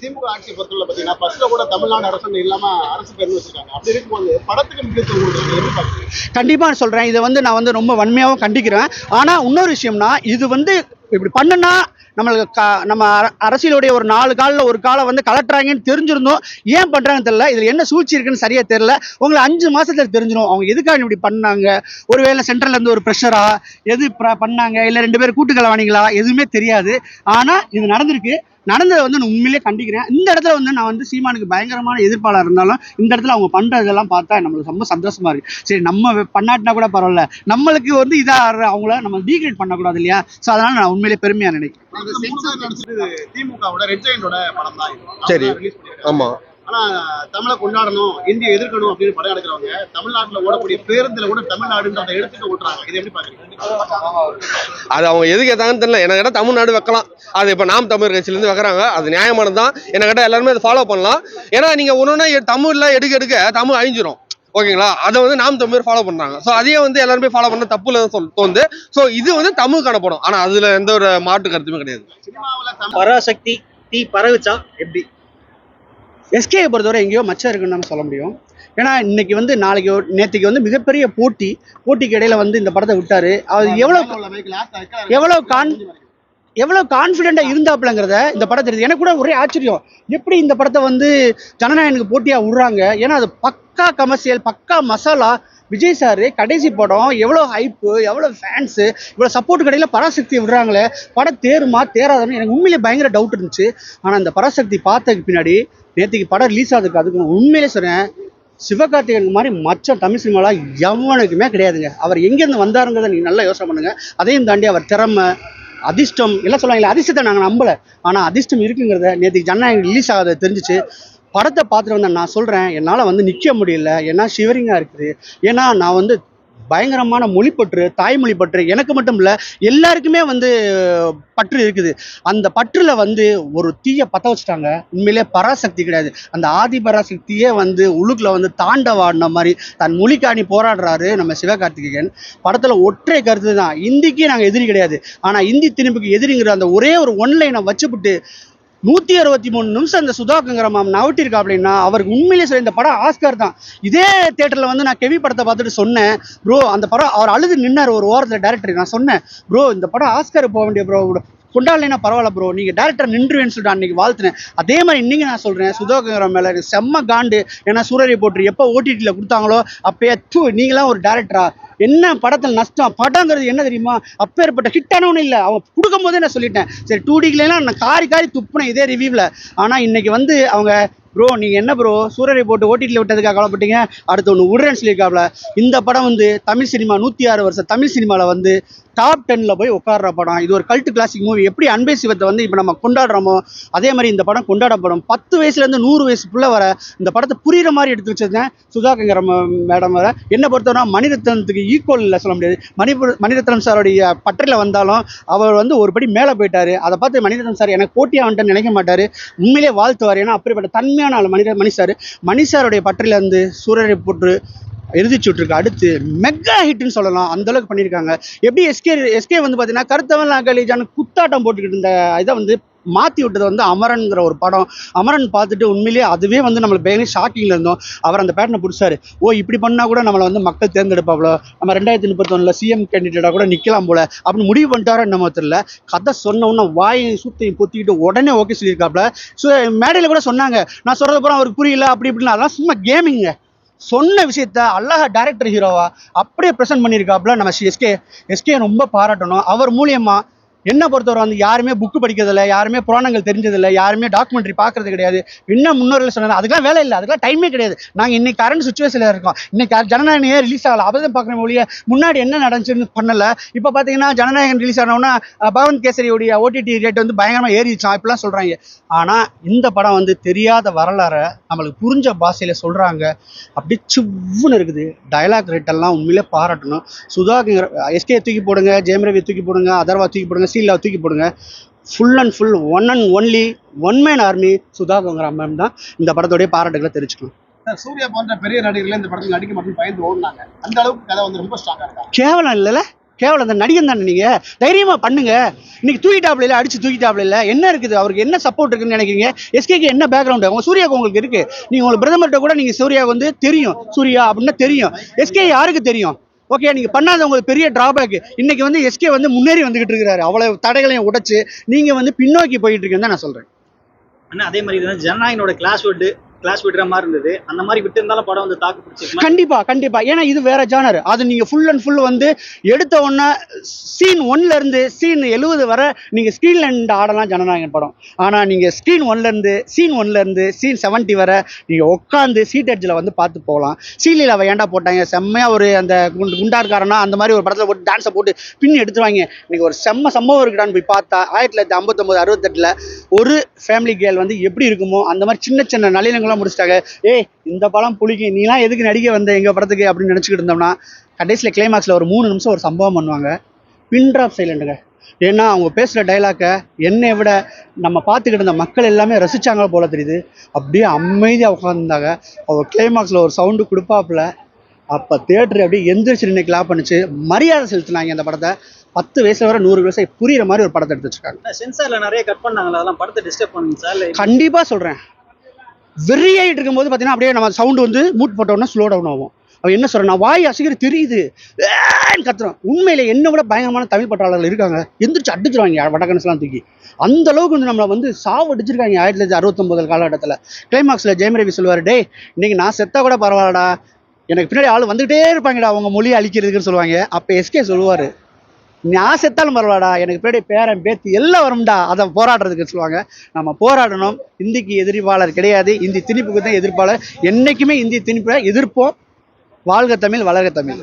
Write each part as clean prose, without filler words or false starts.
திமுக ஆட்சி பொறுத்தவரை பார்த்தீங்கன்னா ஃபர்ஸ்ட்ல கூட தமிழ்நாடு அரசு இல்லாம அரசு பேர்னு வச்சிருக்காங்க. அப்படி இருக்கும்போது படத்துக்கு முக்கியத்துவம் கொடுக்குறாங்க. கண்டிப்பா சொல்றேன். இதை வந்து நான் வந்து ரொம்ப வன்மையாகவும் கண்டிக்கிறேன். ஆனா இன்னொரு விஷயம்னா இது வந்து இப்படி பண்ணுனா நம்மளுக்கு நம்ம அரசியலுடைய ஒரு 4 காலில் ஒரு காலை வந்து கலட்டுறாங்கன்னு தெரிஞ்சிருந்தோம். ஏன் பண்றாங்கன்னு தெரியல. இதுல என்ன சூழ்ச்சி இருக்குன்னு சரியா தெரியல. உங்களுக்கு 5 மாசத்துல தெரிஞ்சிடும் அவங்க எதுக்காக இப்படி பண்ணாங்க. ஒருவேளை சென்ட்ரல்ல இருந்து ஒரு ப்ரெஷரா எது பண்ணாங்க, இல்ல 2 பேரும் கூட்டுக்களை வாங்கிங்களா, எதுவுமே தெரியாது. ஆனா இது நடந்திருக்கு. நடந்ததை வந்து நான் உண்மையிலே கண்டிக்கிறேன். இந்த இடத்துல வந்து நான் வந்து சீமானுக்கு பயங்கரமான எதிர்ப்பாளர் இருந்தாலும் இந்த இடத்துல அவங்க பண்றதெல்லாம் பார்த்தா நம்மளுக்கு ரொம்ப சந்தோஷமா இருக்கு. சரி, நம்ம பண்ணாட்டினா கூட பரவாயில்ல, நம்மளுக்கு வந்து இதா அவங்கள நம்ம டீக்ரேட் பண்ணக்கூடாது இல்லையா. ஸோ அதனால நான் உண்மையிலே பெருமையா நினைக்கிறேன். திமுகவோட ரெட் ஜெயண்டோட படம் தான். சரி, ஆமா. ஆனா தமிழை கொண்டாடணும், இந்தியை எதிர்க்கணும் அப்படின்னு படம் எடுக்கிறவங்க தமிழ்நாட்டுல ஓடக்கூடிய பேருந்துல கூட தமிழ்நாடுன்றதை எடுத்துட்டு ஓட்டுறாங்க. இது எப்படி பாக்குறீங்க? அது அவங்க எதுக்கு ஏதாங்கன்னு தெரியல. என்ன கேட்டா தமிழ்நாடு வைக்கலாம். அது இப்ப நாம் தமிழர் கட்சியில இருந்து வைக்கிறாங்க. அது நியாயமானதான். என்ன கேட்டா எல்லாருமே அதை ஃபாலோ பண்ணலாம். ஏன்னா நீங்க ஒன்னொன்னா தமிழ்ல எடுக்க தமிழ் அழிஞ்சிரும். ஓகேங்களா? அதை வந்து நாம் தமிழர் ஃபாலோ பண்றாங்க. ஸோ அதையே வந்து எல்லாருமே ஃபாலோ பண்ண தப்புல தோணுது. ஸோ இது வந்து தமிழ் காணப்படும். ஆனா அதுல எந்த ஒரு மாற்று கருத்துமே கிடையாது. பராசக்தி தீ பரவுச்சா எப்படி? எஸ்கே பொறுத்தவரை எங்கேயோ மச்சம் இருக்குன்னு நம்ம சொல்ல முடியும். ஏன்னா இன்னைக்கு வந்து நேற்றுக்கு வந்து மிகப்பெரிய போட்டிக்கு இடையில வந்து இந்த படத்தை விட்டாரு. அவர் எவ்வளவு கான்ஃபிடென்ட்டா இருந்தாப்லங்கிறத இந்த படம் தெரியுது. எனக்கு கூட ஒரே ஆச்சரியம், எப்படி இந்த படத்தை வந்து ஜனநாயகனுக்கு போட்டியா விடுறாங்க. ஏன்னா அது பக்கா கமர்ஷியல், பக்கா மசாலா. விஜய் சார் கடைசி படம் எவ்வளோ ஹைப்பு, எவ்வளோ ஃபேன்ஸு, இவ்வளோ சப்போர்ட் கடையில் பராசக்தி விடுறாங்களே, படம் தேருமா தேராதுன்னு எனக்கு உண்மையிலே பயங்கர டவுட் இருந்துச்சு. ஆனால் இந்த பராசக்தி பார்த்ததுக்கு பின்னாடி நேற்றுக்கு படம் ரிலீஸ் ஆகுதுக்கு அதுக்கு உண்மையிலே சொல்கிறேன், சிவகார்த்திகேயன் மாதிரி மச்சம் தமிழ் சினிமாவில் எவனுக்குமே கிடையாதுங்க. அவர் எங்கேருந்து வந்தாருங்கிறத நீங்கள் நல்லா யோசனை பண்ணுங்க. அதையும் தாண்டி அவர் திறமை, அதிர்ஷ்டம் எல்லாம் சொல்லுவாங்களே, அதிர்ஷ்டத்தை நாங்கள் நம்பலை. ஆனால் அதிர்ஷ்டம் இருக்குங்கிறத நேற்றுக்கு ஜனநாயகம் ரிலீஸ் ஆகாத தெரிஞ்சிச்சு. படத்தை பார்த்துட்டு வந்தேன். நான் சொல்கிறேன், என்னால் வந்து நிற்க முடியல. ஏன்னா ஷிவரிங்காக இருக்குது. ஏன்னா நான் வந்து பயங்கரமான மொழிப்பற்று, தாய்மொழி பற்று எனக்கு மட்டும் இல்லை எல்லாருக்குமே வந்து பற்று இருக்குது. அந்த பற்றுல வந்து ஒரு தீயை பற்ற வச்சுட்டாங்க. உண்மையிலே பராசக்தி கிடையாது, அந்த ஆதி பராசக்தியே வந்து உள்ளுக்குள்ள வந்து தாண்டவாடின மாதிரி தன் மொழிக்காணி போராடுறாரு நம்ம சிவகார்த்திகேயன். படத்தில் ஒற்றை கருத்து தான், இந்திக்கு நாங்கள் எதிரி கிடையாது. ஆனால் இந்தி திணிப்புக்கு எதிரிங்கிற அந்த ஒரே ஒரு ஒன்லைனை வச்சுவிட்டு 163 நிமிஷம் இந்த சுதாகங்கிற மாம் நவட்டிருக்கா அப்படின்னா அவருக்கு உண்மையிலே சொல்லி இந்த படம் ஆஸ்கார் தான். இதே தேட்டரில் வந்து நான் கெவி படத்தை பார்த்துட்டு சொன்னேன், ப்ரோ அந்த படம் அவர் அழுது நின்னார் ஒரு ஓரத்தில் டேரக்டர். நான் சொன்னேன், ப்ரோ இந்த படம் ஆஸ்கார் போக வேண்டிய ப்ரோ, கொண்டாடலைன்னா பரவாயில்ல ப்ரோ, நீங்கள் டேரக்டர் நின்றுவேன்னு சொல்லிட்டு அன்றைக்கி வாழ்த்துனேன். அதே மாதிரி இன்னைக்கு நான் சொல்கிறேன், சுதாகங்கிற மேலே எனக்கு செம்ம காண்டு. ஏன்னா சூரரை போட்டு எப்போ ஓடிடியில் கொடுத்தாங்களோ அப்பயே நீங்களாம் ஒரு டேரக்டரா, என்ன படத்தில் நஷ்டம். படங்கிறது என்ன தெரியுமா, அப்பேற்பட்ட ஹிட்டானவனு இல்லை. அவன் கொடுக்கும் போதே நான் சொல்லிட்டேன். சரி 2Dலாம் நான் காரி துப்புனேன் இதே ரிவ்யூவில். ஆனால் இன்னைக்கு வந்து அவங்க ப்ரோ நீங்கள் என்ன ப்ரோ சூரரை போட்டு ஓடிடியில் விட்டதுக்காக கவலைப்பட்டீங்க, அடுத்து ஒன்று விடுறேன்னு சொல்லியிருக்காப்ல. இந்த படம் வந்து தமிழ் சினிமா 106 வருஷம் தமிழ் சினிமாவில் வந்து டாப் 10ல் போய் உட்கார்ற படம். இது ஒரு கல்ட்டு கிளாசிக் மூவி. எப்படி அன்பே சிவத்தை வந்து இப்போ நம்ம கொண்டாடுறோமோ அதே மாதிரி இந்த படம் கொண்டாடப்படும். 10 வயசுலேருந்து 100 வயசுக்குள்ளே வர இந்த படத்தை புரிகிற மாதிரி எடுத்து வச்சிருந்தேன் சுதாகங்கிற மேடம். வர என்னை பொறுத்தவரை மணிரத்னத்துக்கு ஈக்குவல் இல்லை சொல்ல முடியாது. மணிரத்னம் சாருடைய பற்றில வந்தாலும் அவர் வந்து ஒரு படி மேலே போயிட்டார். அதை பார்த்து மணிரத்னம் சார் எனக்கு போட்டியாக வந்துட்டு நினைக்க மாட்டார், உண்மையிலே வாழ்த்துவார். ஏன்னா அப்படிப்பட்ட தன்மையான ஆள் மணிசாருடைய பற்றில இருந்து சூரரை போட்டு எழுதிச்சு விட்டுருக்கு. அடுத்து மெகா ஹிட்னு சொல்லலாம், அந்த அளவுக்கு பண்ணியிருக்காங்க. எப்படி எஸ்கே வந்து பார்த்தீங்கன்னா கருத்தவன் அகலிஜான குத்தாட்டம் போட்டுக்கிட்டு இருந்த இதை வந்து மாற்றி விட்டது வந்து அமரன்கிற ஒரு படம். அமரன் பார்த்துட்டு உண்மையிலேயே அதுவே வந்து நம்மளுக்கு பயங்கர ஷாக்கிங்கில் இருந்தோம். அவர் அந்த பேட்டனை பிடிச்சாரு. இப்படி பண்ணால் கூட நம்மளை வந்து மக்கள் தேர்ந்தெடுப்பாங்களோ, நம்ம 2031 சிஎம் கேண்டிடேட்டாக கூட நிற்கலாம் போல அப்படின்னு முடிவு பண்ணிட்டாரோ நம்ம தெரியல. கதை சொன்னோன்னா வாயை சூத்தையும் பொத்திக்கிட்டு உடனே ஓகே சொல்லியிருக்காப்புல. ஸோ மேடையில் கூட சொன்னாங்க, நான் சொல்கிறது போகிறோம் அவருக்கு புரியல அப்படி இப்படின்னா, அதெல்லாம் சும்மா கேமிங்க. சொன்ன விஷயத்த அழகா டைரக்டர் ஹீரோவா அப்படியே ப்ரெசென்ட் பண்ணியிருக்காப்புல. நம்ம எஸ்கே ரொம்ப பாராட்டணும். அவர் மூலியமா என்ன பொறுத்தவரை வந்து யாருமே புக்கு படிக்கிறதில்ல, யாருமே புராணங்கள் தெரிஞ்சதில்லை, யாருமே டாக்குமெண்ட்ரி பார்க்கறது கிடையாது. இன்னும் முன்னோர்கள் சொன்னது அதுக்கெல்லாம் வேலை இல்லை, அதுக்கெல்லாம் டைமே கிடையாது. நாங்கள் இன்னைக்கு கரண்ட் சுச்சுவேஷனில் இருக்கோம். இன்னைக்கு ஜனநாயகனே ரிலீஸ் ஆகலை, அப்போ தான் பார்க்குற மொழியை முன்னாடி என்ன நடந்துச்சுன்னு பண்ணலை. இப்போ பார்த்தீங்கன்னா ஜனநாயகன் ரிலீஸ் ஆனோன்னா பவன் கேசரியோடைய ஓடிடி ரேட் வந்து பயங்கரமாக ஏறிச்சான் இப்படிலாம் சொல்கிறாங்க. ஆனால் இந்த படம் வந்து தெரியாத வரலாறை நம்மளுக்கு புரிஞ்ச பாஷையில் சொல்கிறாங்க. அப்படி சிவ்வுன்னு இருக்குது. டயலாக் ரேட்டெல்லாம் உண்மையிலே பாராட்டணும். சுதாகர் எஸ்கே தூக்கி போடுங்க, ஜெயம் ரவி தூக்கி போடுங்க, அதர்வா தூக்கி போடுங்க, சீலா தூக்கி போடுங்க. Full and full one and only one man army Sudhakar ma'am தான். இந்த படத்தோடைய பாராட்டுகளை தெரிவிச்சுக்கணும். சூர்யா போன்ற பெரிய நடிகர்கள் இந்த படத்தில் நடிக்க மட்டும் பயந்து ஓடுனாங்க. அந்த அளவுக்கு கதை வந்து ரொம்ப ஸ்ட்ராங்கா இருக்கா? கேவலம் இல்லைல்ல, கேவலம் அந்த நடிகன் தானே நீங்க, தைரியமா பண்ணுங்க. இன்னைக்கு தூக்கிட்டாப்ல அடிச்சு தூக்கிட்டாப்ல என்ன இருக்குது, அவருக்கு என்ன சப்போர்ட் இருக்குன்னு நினைக்கிறீங்க? எஸ்கேக்கு என்ன பேக்ரவுண்ட், உங்க சூர்யாவுக்கு உங்களுக்கு இருக்கு. நீங்க உங்களுக்கு பிரதமர்கிட்ட கூட நீங்க சூர்யா வந்து தெரியும், சூர்யா அப்படின்னா தெரியும். எஸ்கே யாருக்கு தெரியும்? ஓகே, நீங்க பண்ணாத உங்களுக்கு பெரிய டிராபேக். இன்னைக்கு வந்து எஸ்கே வந்து முன்னேறி வந்துகிட்டு இருக்கிறாரு, அவ்வளவு தடைகளையும் உடைச்சு நீங்க வந்து பின்னோக்கி போயிட்டு இருக்குன்னு தான் நான் சொல்றேன். ஆனா அதே மாதிரி இது ஜனநாயகனோட கிளாஸ் விடுற மாதிரி இருந்தது. அந்த மாதிரி விட்டு இருந்தாலும் படம் வந்து தாக்கு பிடிச்சிருக்குமா? கண்டிப்பா, ஏன்னா இது வேற ஜானர். அது நீங்க ஃபுல் அண்ட் ஃபுல் வந்து எடுத்த உடனே சீன் 1ல இருந்து சீன் 70 வரை நீங்க ஸ்கிரீன்ல இருந்து ஆடலாம் ஜனநாயகன் படம். ஆனா நீங்க சீன் 1ல இருந்து சீன் 70 வரை நீங்க உட்காந்து சீட் எட்ஜில் வந்து பார்த்து போகலாம். சீலில் அவ ஏன்டா போட்டாங்க, செம்மையா ஒரு அந்த குண்டா இருக்காரனா அந்த மாதிரி ஒரு படத்துல போட்டு டான்ஸை போட்டு பின்னி எடுத்துருவாங்க. இன்னைக்கு ஒரு சம்பவம் இருக்குடான்னு போய் பார்த்தா 1959 68 ஒரு ஃபேமிலி கேர்ள் வந்து எப்படி இருக்குமோ அந்த மாதிரி சின்ன சின்ன நளினங்கள்லாம் முடிச்சிட்டாங்க. இந்த படம் புளிக்கு, நீலாம் எதுக்கு நடிக்க வந்த எங்க படத்துக்கு அப்படின்னு நினைச்சுக்கிட்டு இருந்தோம்னா, கடைசியில் கிளைமாக்ஸ்ல ஒரு 3 நிமிஷம் ஒரு சம்பவம் பண்ணுவாங்க. பின் ட்ராப் சைலண்ட்டுங்க. ஏன்னா அவங்க பேசுகிற டைலாக்கை என்னை விட நம்ம பார்த்துக்கிட்டு இருந்த மக்கள் எல்லாமே ரசிச்சாங்க போல தெரியுது. அப்படியே அமைதியாக உட்காந்துருந்தாங்க. அவர் கிளைமாக்ஸில் ஒரு சவுண்டு கொடுப்பாப்புல, அப்போ தேட்டர் அப்படியே எந்திரிச்சு நின்று கிளாப் பண்ணிச்சு, மரியாதை செலுத்தினாங்க. அந்த படத்தை 10 வயசுல வர 100 வயசு புரியுற மாதிரி ஒரு படத்தை எடுத்து வச்சிருக்காங்க. சென்சார்ல நிறைய கட் பண்ணாங்களா, அதெல்லாம் படத்தை டிஸ்டர்ப் பண்ணுங்க சார்? கண்டிப்பா சொல்றேன். வெறியாயிட்டு இருக்கும்போது பார்த்தீங்கன்னா அப்படியே நம்ம சவுண்டு வந்து மூட் போட்டோம்னா ஸ்லோ டவுன் ஆகும். அவன் என்ன சொல்றான், நான் வாய் அசைக்கிறது தெரியுது கத்துறான். உண்மையில என்ன விட பயங்கரமான தமிழ் பற்றாளர்கள் இருக்காங்க, எந்திரிச்சு அடிச்சிருவாங்க வடக்கன்ஸ்லாம் தூக்கி. அந்த அளவுக்கு வந்து நம்மளை வந்து சாவு அடிச்சிருக்காங்க 1969 காலகட்டத்தில். கிளைமாக்ஸில் ஜெயம் ரவி சொல்லுவார், டே இன்னைக்கு நான் செத்தா கூட பரவாயில்லடா, எனக்கு பின்னாடி ஆள் வந்துகிட்டே இருப்பாங்கடா அவங்க மொழியை அழிக்கிறதுக்குன்னு சொல்லுவாங்க. அப்போ எஸ்கே சொல்லுவார், நான் செத்தாலும் பரவாயில்லடா, எனக்கு பின்னாடி பேரன் பேத்தி எல்லாம் வரும்டா, அதை போராடுறதுக்கு சொல்லுவாங்க. நம்ம போராடணும். இந்திக்கு எதிர்ப்பாளர் கிடையாது, இந்தி திணிப்புக்கு தான் எதிர்ப்பாளர். என்னைக்குமே இந்திய திணிப்பை எதிர்ப்போம். வாழ்க தமிழ், வளர்க தமிழ்.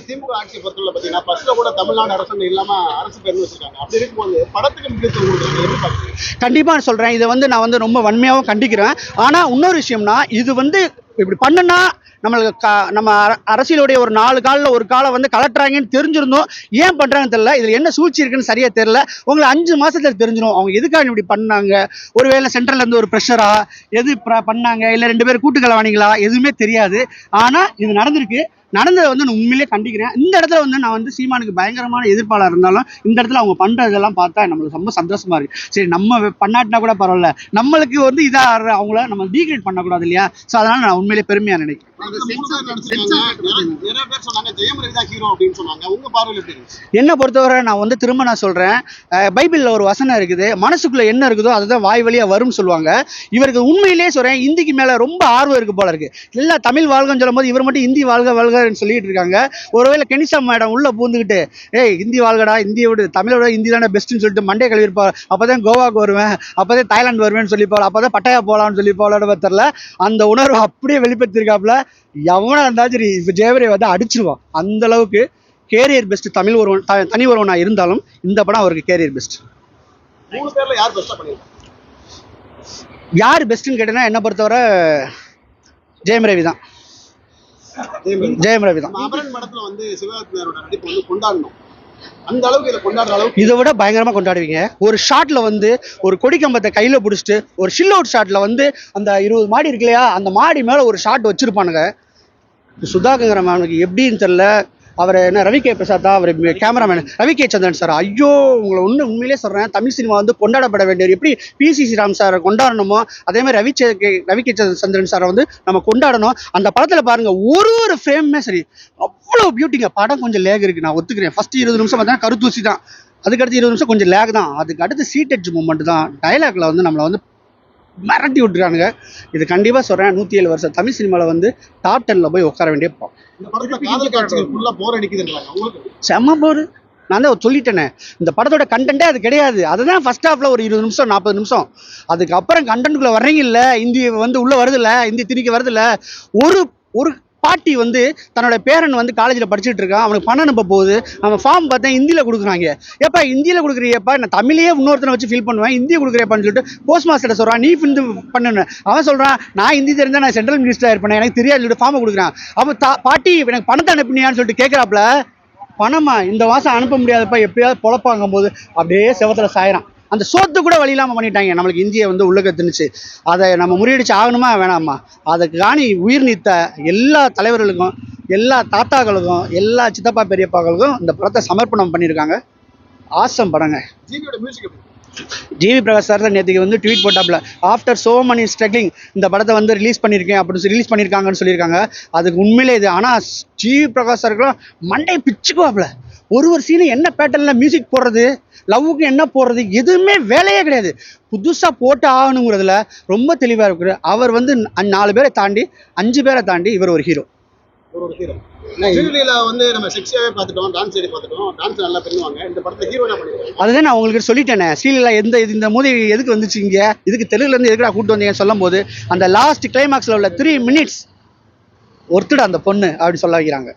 திமுக ஆட்சி பொறுத்தவரை பார்த்தீங்கன்னா ஃபர்ஸ்ட்ல கூட தமிழ்நாடு அரசு இல்லாம அரசு பேர் வச்சிருக்காங்க. அப்படி இருக்கும்போது படத்துக்கு முக்கியத்துவம் கொடுக்குறாங்க. கண்டிப்பா சொல்றேன், இதை வந்து நான் வந்து ரொம்ப வன்மையாகவும் கண்டிக்கிறேன். ஆனா இன்னொரு விஷயம்னா, இது வந்து இப்படி பண்ணுனா நம்மளுக்கு நம்ம அரசியலுடைய ஒரு 4 காலில் ஒரு காலை வந்து கலட்டுறாங்கன்னு தெரிஞ்சிருந்தோம். ஏன் பண்றாங்கன்னு தெரியல, இதுல என்ன சூழ்ச்சி இருக்குன்னு சரியா தெரியல. உங்களை 5 மாசத்துல தெரிஞ்சிடும் அவங்க எதுக்காக இப்படி பண்ணாங்க. ஒருவேளை சென்ட்ரல்ல இருந்து ஒரு ப்ரெஷரா எது பண்ணாங்க, இல்ல 2 பேரும் கூட்டுக்கலவானீங்களா, எதுவுமே தெரியாது. ஆனா இது நடந்திருக்கு. நடந்ததை வந்து நான் உண்மையிலேயே கண்டிக்கிறேன். இந்த இடத்துல வந்து நான் வந்து சீமானுக்கு பயங்கரமான எதிர்ப்பாளர் இருந்தாலும் இந்த இடத்துல அவங்க பண்றதெல்லாம் பார்த்தா நம்மளுக்கு ரொம்ப சந்தோஷமா இருக்கு. சரி, நம்ம பண்ணாட்டினா கூட பரவாயில்ல, நம்மளுக்கு வந்து இதா அவங்க நம்ம டீக்ரேட் பண்ணக்கூடாது இல்லையா. ஸோ அதனால நான் உண்மையிலேயே பெருமையா நினைக்கிறேன். என்ன பொறுத்தவரை நான் வந்து திரும்ப நான் சொல்றேன், பைபிள்ல ஒரு வசனம் இருக்குது, மனசுக்குள்ள என்ன இருக்குதோ அதுதான் வாய் வழியா வரும்னு சொல்லுவாங்க. இவருக்கு உண்மையிலேயே சொல்றேன், இந்திக்கு மேல ரொம்ப ஆர்வம் இருக்கு போல இருக்கு. எல்லா தமிழ் வாழ்கன்னு சொல்லும் போது இவர் மட்டும் இந்தி வாழ்க வாழ்க சொல்லிட்டு இருக்காங்க. ஒருவேளை கெனிசா மேடம் உள்ள பூந்துக்கிட்டு, இந்தி வாழ்கடா, இந்தியை விட தமிழோட இந்தி தானே பெஸ்ட்னு சொல்லிட்டு மண்டே கழுவிருப்பார். அப்பதான் கோவாக்கு வருவேன், அப்பதான் தாய்லாந்து வருவேன்னு சொல்லிப்பாள், அப்பதான் பட்டாயா போலான்னு சொல்லிப்பாளோட தெரியல. அந்த உணர்வு அப்படியே வெளிப்படுத்திருக்காப்புல. எவனா இருந்தாலும் சரி இப்போ ஜெயவரை வந்து அடிச்சிருவான். அந்த அளவுக்கு கேரியர் பெஸ்ட் தமிழ் ஒருவன், தனி ஒருவனா இருந்தாலும் இந்த படம் அவருக்கு கேரியர் பெஸ்ட். 3 பேர்ல யார் பெஸ்டா பண்ணிருக்காங்க? யார் பெஸ்ட்னு கேட்டீங்கன்னா என்ன பொறுத்தவரை ஜெயம் ரவி தான். அமரன் படத்துல வந்து சிவகார்த்திகேயனோட நடிப்பு வந்து கொண்டாடணும். அந்த அளவுக்கு இதை கொண்டாடுற அளவுக்கு இதை விட பயங்கரமா கொண்டாடுவீங்க. ஒரு ஷாட்ல வந்து ஒரு கொடிக்கம்பத்தை கையில பிடிச்சிட்டு ஒரு ஷில் அவுட் ஷாட்ல வந்து அந்த 20 மாடி இருக்கு இல்லையா, அந்த மாடி மேல ஒரு ஷாட் வச்சிருப்பானுங்க. சுதாகர் மேனுக்கு எப்படின்னு தெரியல, அவர் என்ன ரவி கே பிரசாத் தான் அவர் கேமராமேன், ரவி கே சந்திரன் சார். ஐயோ, உங்களை உண்மையிலே சொல்றேன், தமிழ் சினிமா வந்து கொண்டாடப்பட வேண்டியது. எப்படி பிசி ஸ்ரீராம் சாரை கொண்டாடணுமோ அதே மாதிரி ரவி கே சந்திரன் சாரை வந்து நம்ம கொண்டாடணும். அந்த படத்துல பாருங்க, ஒரு ஃப்ரேமுமே சரி அவ்வளோ பியூட்டிங்க. படம் கொஞ்சம் லேக் இருக்கு, நான் ஒத்துக்கிறேன். ஃபர்ஸ்ட் 20 நிமிஷம் பார்த்தா கருத்தூசி தான், அதுக்கடுத்து 20 நிமிஷம் கொஞ்சம் லேக் தான், அதுக்கு அடுத்து சீட் எட்ஜ் மூமெண்ட் தான். டைலாக்ல வந்து நம்மளை வந்து மிரட்டி விட்டுருக்கானுங்க. இது கண்டிப்பா சொல்றேன், 107 வருஷம் தமிழ் சினிமால வந்து டாப் 10ல போய் உட்கார வேண்டிய படம். செம்ம போர். நான் தான் சொல்லிட்டேனே, இந்த படத்தோட கண்டென்ட்டே அது கிடையாது. அதுதான் ஃபர்ஸ்ட் ஹாஃப்ல ஒரு 20 நிமிஷம் 40 நிமிஷம். அதுக்கப்புறம் கண்டென்ட்டுக்குள்ள வர்றீங்க இல்ல, இந்தி வந்து உள்ள வருது இல்ல, இந்தி திணிக்க வருது இல்ல. ஒரு பாட்டி வந்து தன்னோட பேரன் வந்து காலேஜில் படிச்சுட்டு இருக்கான், அவனுக்கு பணம் அனுப்ப போகுது, அவன் ஃபார்ம் பார்த்தா ஹிந்தியில் கொடுக்குறாங்க. எப்பா ஹிந்தியில் கொடுக்குறியப்பா, நான் தமிழையே இன்னொருத்தனை வச்சு ஃபீல் பண்ணுவேன், ஹிந்தியை கொடுக்குறேப்பான்னு சொல்லிட்டு போஸ்ட் மாஸ்டர் சொல்கிறான், நீ ஹிந்தி பண்ணுன்னு. அவன் சொல்கிறான், நான் ஹிந்தி தெரிஞ்சால் நான் சென்ட்ரல் மினிஸ்டராக இருப்பேன், எனக்கு தெரியாது சொல்லிட்டு ஃபார்மை கொடுக்குறான். அப்போ பாட்டி எனக்கு பணத்தை அனுப்பினியான்னு சொல்லிட்டு கேட்குறாப்புல, பணமா இந்த மாதம் அனுப்ப முடியாதப்பா, எப்பயாவது பொழப்பாங்கும் போது அப்படியே செவத்தில் சாயிறான். அந்த சோத்து கூட வழி இல்லாமல் பண்ணிட்டாங்க. நம்மளுக்கு இந்தியை வந்து உள்ளக திணிச்சு அதை நம்ம முறியடிச்சு ஆகணுமா வேணாமா. அதுக்கு காணி உயிர் நீத்த எல்லா தலைவர்களுக்கும் எல்லா தாத்தாக்களுக்கும் எல்லா சித்தப்பா பெரியப்பாக்களுக்கும் இந்த படத்தை சமர்ப்பணம் பண்ணியிருக்காங்க. ஆசம் படங்க. ஜிவியோட மியூசிக் எப்படி? ஜிவி பிரகாஷ் சார் தான் நேற்றுக்கு வந்து ட்வீட் போட்டாப்ல, ஆஃப்டர் சோ மணி ஸ்ட்ரகிளிங் இந்த படத்தை வந்து ரிலீஸ் பண்ணியிருக்கேன் அப்படின்னு ரிலீஸ் பண்ணியிருக்காங்கன்னு சொல்லியிருக்காங்க. அதுக்கு உண்மையிலே இது. ஆனால் ஜிவி பிரகாஷ் சாருக்குலாம் மண்டை பிச்சுக்குவாப்ல. ஒரு சீனு என்ன பேட்டர்னில் மியூசிக் போடுறது, லவ்வுக்கு என்ன போடுறது, எதுவுமே வேலையே கிடையாது. புதுசாக போட்டு ஆகணுங்கிறதுல ரொம்ப தெளிவாக இருக்கிற அவர் வந்து 4 பேரை தாண்டி 5 பேரை தாண்டி இவர் ஒரு ஹீரோ. ஒரு ஹீரோ. ஜூலியில வந்து நம்ம செக்ஸியாவே பார்த்துட்டோம், டான்ஸ் ஆடி பார்த்துட்டோம், டான்ஸ் நல்லா பண்ணுவாங்க. இந்த படத்துல ஹீரோ என்ன பண்ணிருக்காங்க? அதுதான் நான் உங்களுக்கு சொல்லிட்டேனே, ஸ்ரீலீலா இந்த மூவி எதுக்கு வந்துச்சு, இங்கே இதுக்கு தெலுங்குலேருந்து எதுக்குடா கூப்பிட்டு வந்தீங்கன்னு சொல்லும் போது அந்த லாஸ்ட் கிளைமாக்ஸில் உள்ள 3 minutes ஒருத்தட அந்த பொண்ணு அப்படி சொல்ல வைக்கிறாங்க.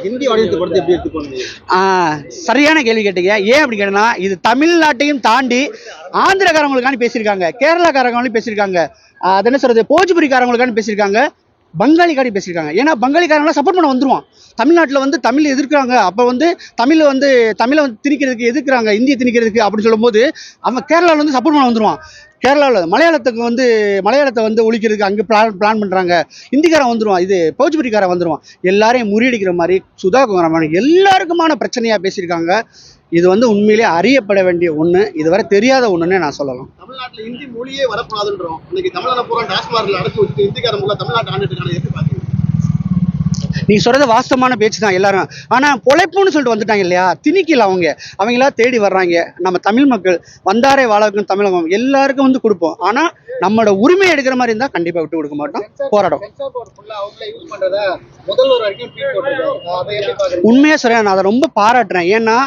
ஹிந்தி ஆடியன்ஸ் படத்தை எப்படி எடுத்து போனீங்க? சரியான கேள்வி கேட்டீங்க. ஏன் அப்படி கேட்டேன்னா, இது தமிழ்நாட்டையும் தாண்டி ஆந்திரக்காரங்களுக்காண்டி பேசியிருக்காங்க, கேரளாக்காரங்களும் பேசியிருக்காங்க, அது என்ன சொல்றது, போஜ்புரிக்காரங்களுக்காண்டி பேசியிருக்காங்க, பங்காளிக்காடி பேசியிருக்காங்க. ஏன்னா பங்காளிக்காரங்களாம் சப்போர்ட் பண்ண வந்துருவான். தமிழ்நாட்டில் வந்து தமிழ் எதிர்க்கிறாங்க, அப்போ வந்து தமிழை வந்து திணிக்கிறதுக்கு எதிர்க்கிறாங்க, இந்தியை திணிக்கிறதுக்கு அப்படின்னு சொல்லும்போது அவன் கேரளாவில் வந்து சப்போர்ட் பண்ண வந்துருவான். கேரளாவில் மலையாளத்தை வந்து ஒழிக்கிறதுக்கு அங்கே பிளான் பண்ணுறாங்க, ஹிந்திக்காரன் வந்துடுவான், இது போஜ்புரிக்காரன் வந்துடுவான். எல்லாரையும் முறியடிக்கிற மாதிரி சுதாகுமாரமான எல்லாருக்குமான பிரச்சனையாக பேசியிருக்காங்க. இது வந்து உண்மையிலே அறியப்பட வேண்டிய ஒன்று, இதுவரை தெரியாத ஒன்றுன்னு நான் சொல்லலாம். தமிழ்நாட்டில் இந்தி மொழியே வரக்கூடாதுன்றோம். இன்னைக்கு தமிழ்நாடு பூரா டாஸ்மார்க்ல அடைச்சு வச்சுட்டு இந்திக்காரன் மூலம் தமிழ்நாட்டு ஆண்டுட்டு எப்படி பாத்தீங்க? நீ சொல்றது வாஸ்தவமான பேச்சு தான் எல்லாரும். ஆனால் பொழைப்புன்னு சொல்லிட்டு வந்துட்டாங்க இல்லையா, திணிக்கல அவங்களா தேடி வர்றாங்க. நம்ம தமிழ் மக்கள் வந்தாரே வாழக்கும் தமிழகம் எல்லாருக்கும் வந்து கொடுப்போம். ஆனால் நம்மளோட உரிமை எடுக்கிற மாதிரி இருந்தால் கண்டிப்பாக விட்டு கொடுக்க மாட்டோம், போராடும். உண்மையாக சொல்றேன், நான் அதை ரொம்ப பாராட்டுறேன். ஏன்னா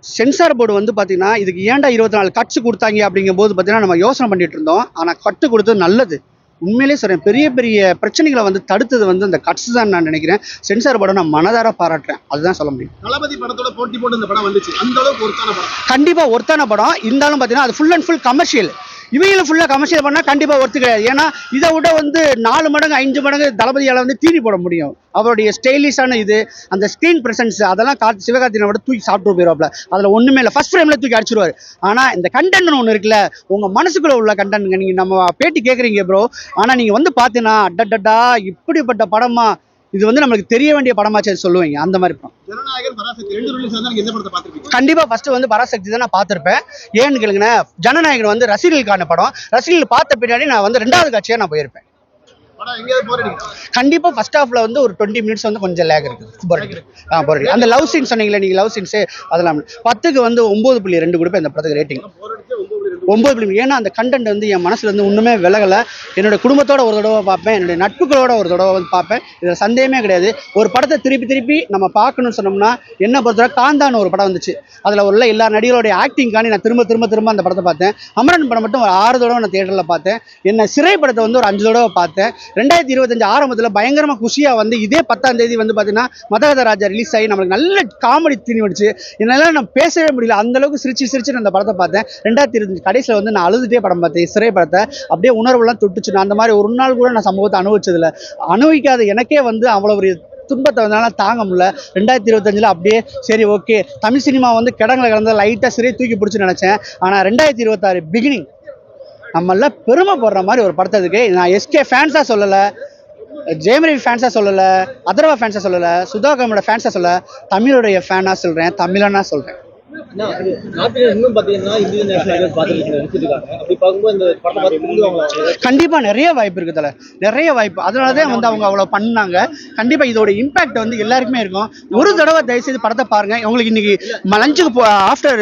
சென்சார் போர்டு வந்து பார்த்தீங்கன்னா இதுக்கு ஏன்டா 24 கட்ஸ் கொடுத்தாங்க அப்படிங்கும் போது பார்த்தீங்கன்னா நம்ம யோசனை பண்ணிட்டு இருந்தோம். ஆனால் கட்டு கொடுத்தது நல்லது. உண்மையிலே சொல்றேன், பெரிய பெரிய பிரச்சனைகளை வந்து தடுத்தது வந்து அந்த கட்ஸ் தான் நான் நினைக்கிறேன். சென்சார் போர்டை நான் மனதார பாராட்டுறேன், அதுதான் சொல்ல முடியும். தளபதி படத்தோட போட்டி போட்டு இந்த படம் வந்துச்சு, அந்த அளவுக்கு ஒருத்தான படம். கண்டிப்பா ஒருத்தான படம் இருந்தாலும் பார்த்தீங்கன்னா அது ஃபுல் அண்ட் ஃபுல் கமர்ஷியல். இவங்களும் ஃபுல்லாக கமர்ஷியல் பண்ணால் கண்டிப்பாக ஒர்த்து கிடையாது. ஏன்னா இதை விட வந்து 4 மடங்கு 5 மடங்கு தளபதியால் வந்து தீனி போட முடியும். அவருடைய ஸ்டைலிஷான இது, அந்த ஸ்க்ரீன் பிரசன்ஸ், அதெல்லாம் சிவகார்த்திகேயனை விட தூக்கி சாப்பிட்டு போயிடுவாப்ல. அதில் ஒன்றுமே இல்லை, ஃபர்ஸ்ட் ஃப்ரேமில் தூக்கி அடிச்சிருவார். ஆனால் இந்த கண்டென்ட்னு ஒன்று இருக்குல்ல, உங்கள் மனசுக்குள்ளே உள்ள கண்டென்ட்ங்க, நீங்கள் நம்ம பேட்டி கேட்குறீங்க ப்ரோ, ஆனால் நீங்கள் வந்து பார்த்தீங்கன்னா அட்டடா இப்படிப்பட்ட படமா, இது வந்து நம்மளுக்கு தெரிய வேண்டிய படமாச்சு சொல்லுவீங்க. அந்த மாதிரி படம். ஜனநாயகன் பராசக்தி 2 ரிலீஸ் வந்து எந்த படத்தை பார்த்திருப்பீங்க? கண்டிப்பா ஃபர்ஸ்ட் வந்து பராசக்தி தான் நான் பார்த்திருப்பேன். ஏன்னு கேளுங்க, ஜனநாயகன் வந்து ரசிகர்களுக்கான படம். ரசிகர்கள் பார்த்த பின்னாடி நான் வந்து 2வது காட்சியா நான் போயிருப்பேன். படம் எங்கேயாவது போர் அடிக்குதா? கண்டிப்பா ஃபர்ஸ்ட் ஹாஃப்ல வந்து ஒரு 20 minutes வந்து கொஞ்சம் லேக் இருக்குது, போர் அடிக்குது. அந்த லவ் சீன் சொன்னீங்களே நீங்க, லவ் சீன்ஸ் அதெல்லாம் 10க்கு வந்து 9.2 கொடுப்பேன் இந்த படத்துக்கு ரேட்டிங். 9. ஏன்னா அந்த கண்டென்ட் வந்து என் மனசுல இருந்து ஒண்ணுமே விலகலை. என்னோட குடும்பத்தோட ஒரு தடவை பார்ப்பேன், என்னுடைய நட்புகளோட ஒரு தடவை வந்து பார்ப்பேன். இதில் சந்தேகமே கிடையாது. ஒரு படத்தை திருப்பி நம்ம பார்க்கணும்னு சொன்னோம்னா, என்ன பொறுத்தவரை காந்தான்னு ஒரு படம் வந்துச்சு, அதில் உள்ள எல்லா நடிகர்களுடைய ஆக்டிங்காண்டி நான் திரும்ப அந்த படத்தை பார்த்தேன். அமரன் படம் மட்டும் ஒரு 6 தடவை நான் தியேட்டரில் பார்த்தேன். என்ன சிறை படத்தை வந்து ஒரு 5 தடவை பார்த்தேன். 2025 ஆரம்பத்தில் பயங்கரமாக குஷியாக வந்து இதே 10ஆம் தேதி வந்து பார்த்தீங்கன்னா மதகத ராஜா ரிலீஸ் ஆகி நம்மளுக்கு நல்ல காமெடி தீனி வச்சு என்னால் நான் பேசவே முடியல, அந்த அளவுக்கு சிரிச்சு நான் அந்த படத்தை பார்த்தேன். 2025 கடைசியில் வந்து நான் அழுதுட்டே படம் பார்த்தேன். சிறை படத்தை அப்படியே உணர்வுலாம் தொட்டுச்சு. நான் அந்த மாதிரி ஒரு நாள் கூட நான் சம்பவத்தை அனுபவிச்சதில்லை. அனுபவிக்காத எனக்கே வந்து அவ்வளோ ஒரு துன்பத்தை வந்தனால தாங்க முடியல. 2025 அப்படியே சரி ஓகே, தமிழ் சினிமா வந்து கிடங்களை கலந்த லைட்டாக சிறையை தூக்கி பிடிச்சுன்னு நினச்சேன். ஆனால் 2026 பிகினிங் நம்மள பெருமை போடுற மாதிரி ஒரு படத்தை இருக்கு. நான் எஸ்கே ஃபேன்ஸாக சொல்லலை, ஜெயமரி ஃபேன்ஸாக சொல்லலை, அதர்வா ஃபேன்ஸாக சொல்லலை, சுதாகரோட ஃபேன்ஸாக சொல்ல, தமிழுடைய ஃபேனாக சொல்கிறேன், தமிழனா சொல்கிறேன். கண்டிப்பா நிறைய வாய்ப்பு இருக்குதுல, நிறைய வாய்ப்பு. அதனாலதான் வந்து அவங்க அவ்வளவு பண்ணாங்க. கண்டிப்பா இதோட இம்பாக்ட் வந்து எல்லாருக்குமே இருக்கும். ஒரு தடவை தயவுசெய்து படத்தை பாருங்க. உங்களுக்கு இன்னைக்கு லஞ்சுக்கு ஆஃப்டர்